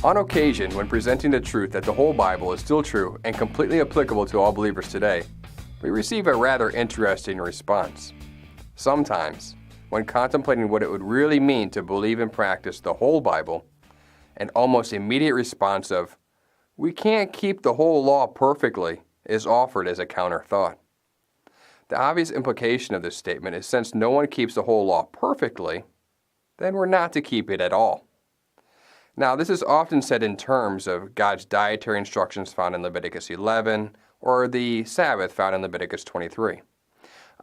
On occasion, when presenting the truth that the whole Bible is still true and completely applicable to all believers today, we receive a rather interesting response. Sometimes, when contemplating what it would really mean to believe and practice the whole Bible, an almost immediate response of, "We can't keep the whole law perfectly," is offered as a counter thought. The obvious implication of this statement is since no one keeps the whole law perfectly, then we're not to keep it at all. Now, this is often said in terms of God's dietary instructions found in Leviticus 11 or the Sabbath found in Leviticus 23.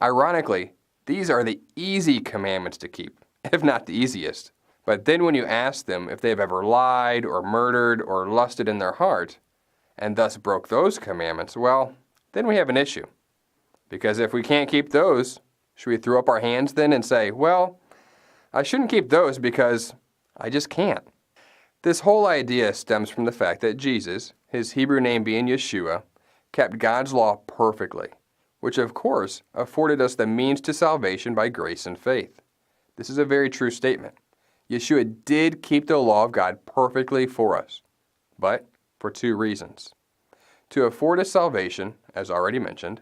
Ironically, these are the easy commandments to keep, if not the easiest. But then when you ask them if they've ever lied or murdered or lusted in their heart, and thus broke those commandments, well, then we have an issue. Because if we can't keep those, should we throw up our hands then and say, well, I shouldn't keep those because I just can't? This whole idea stems from the fact that Jesus, his Hebrew name being Yeshua, kept God's law perfectly, which of course afforded us the means to salvation by grace and faith. This is a very true statement. Yeshua did keep the law of God perfectly for us, but for two reasons. To afford us salvation, as already mentioned,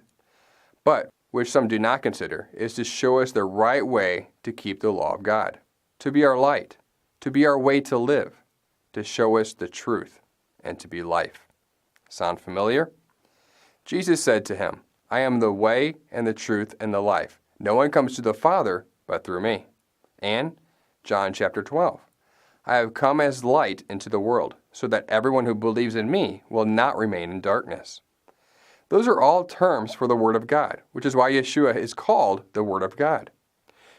but which some do not consider, is to show us the right way to keep the law of God, to be our light, to be our way to live, to show us the truth, and to be life. Sound familiar? Jesus said to him, "I am the way and the truth and the life. No one comes to the Father but through me." And John chapter 12, "I have come as light into the world, so that everyone who believes in me will not remain in darkness." Those are all terms for the Word of God, which is why Yeshua is called the Word of God.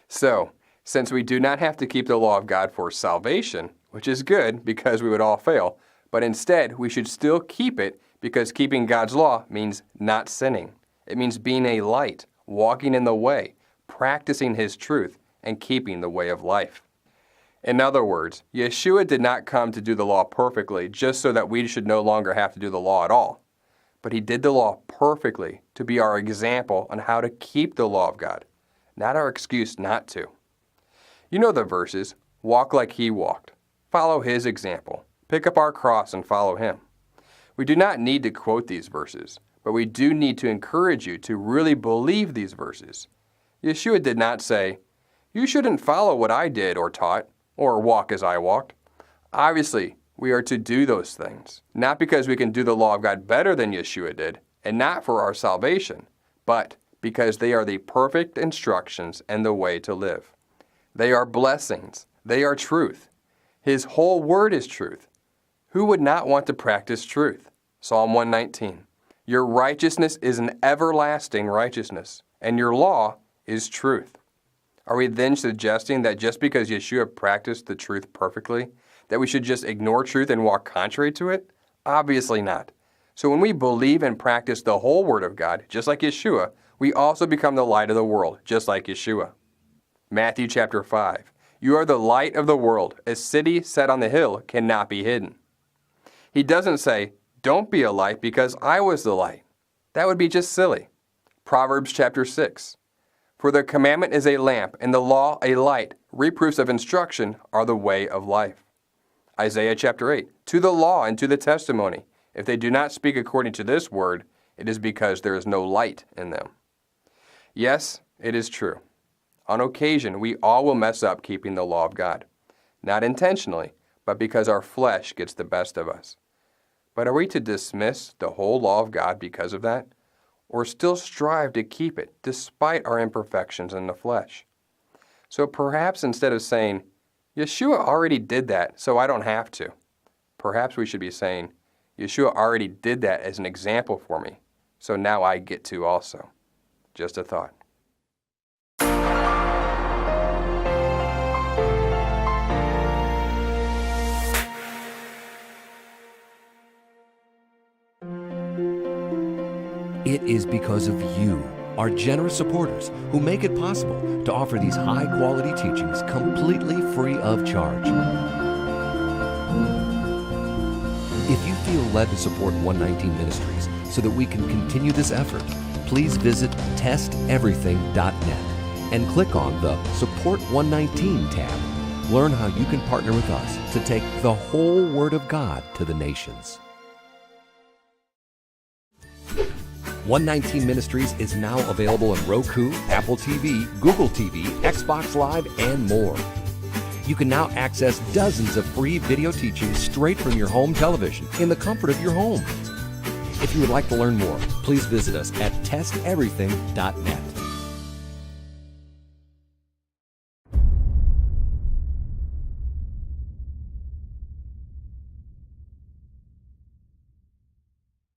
So, since we do not have to keep the law of God for salvation, which is good because we would all fail, but instead we should still keep it because keeping God's law means not sinning. It means being a light, walking in the way, practicing His truth, and keeping the way of life. In other words, Yeshua did not come to do the law perfectly just so that we should no longer have to do the law at all. But He did the law perfectly to be our example on how to keep the law of God, not our excuse not to. You know the verses, walk like He walked, follow His example, pick up our cross and follow Him. We do not need to quote these verses, but we do need to encourage you to really believe these verses. Yeshua did not say, "You shouldn't follow what I did or taught, or walk as I walked." Obviously, we are to do those things, not because we can do the law of God better than Yeshua did, and not for our salvation, but because they are the perfect instructions and the way to live. They are blessings. They are truth. His whole word is truth. Who would not want to practice truth? Psalm 119. Your righteousness is an everlasting righteousness, and your law is truth. Are we then suggesting that just because Yeshua practiced the truth perfectly, that we should just ignore truth and walk contrary to it? Obviously not. So when we believe and practice the whole Word of God, just like Yeshua, we also become the light of the world, just like Yeshua. Matthew chapter 5. You are the light of the world. A city set on the hill cannot be hidden. He doesn't say, don't be a light because I was the light. That would be just silly. Proverbs chapter 6. For the commandment is a lamp, and the law a light. Reproofs of instruction are the way of life. Isaiah chapter 8. To the law and to the testimony. If they do not speak according to this word, it is because there is no light in them. Yes, it is true. On occasion, we all will mess up keeping the law of God. Not intentionally, but because our flesh gets the best of us. But are we to dismiss the whole law of God because of that? Or still strive to keep it despite our imperfections in the flesh? So perhaps instead of saying, Yeshua already did that, so I don't have to, perhaps we should be saying, Yeshua already did that as an example for me, so now I get to also. Just a thought. It is because of you, our generous supporters, who make it possible to offer these high-quality teachings completely free of charge. If you feel led to support 119 Ministries so that we can continue this effort, please visit testeverything.net and click on the Support 119 tab. Learn how you can partner with us to take the whole Word of God to the nations. 119 Ministries is now available in Roku, Apple TV, Google TV, Xbox Live, and more. You can now access dozens of free video teachings straight from your home television in the comfort of your home. If you would like to learn more, please visit us at testeverything.net.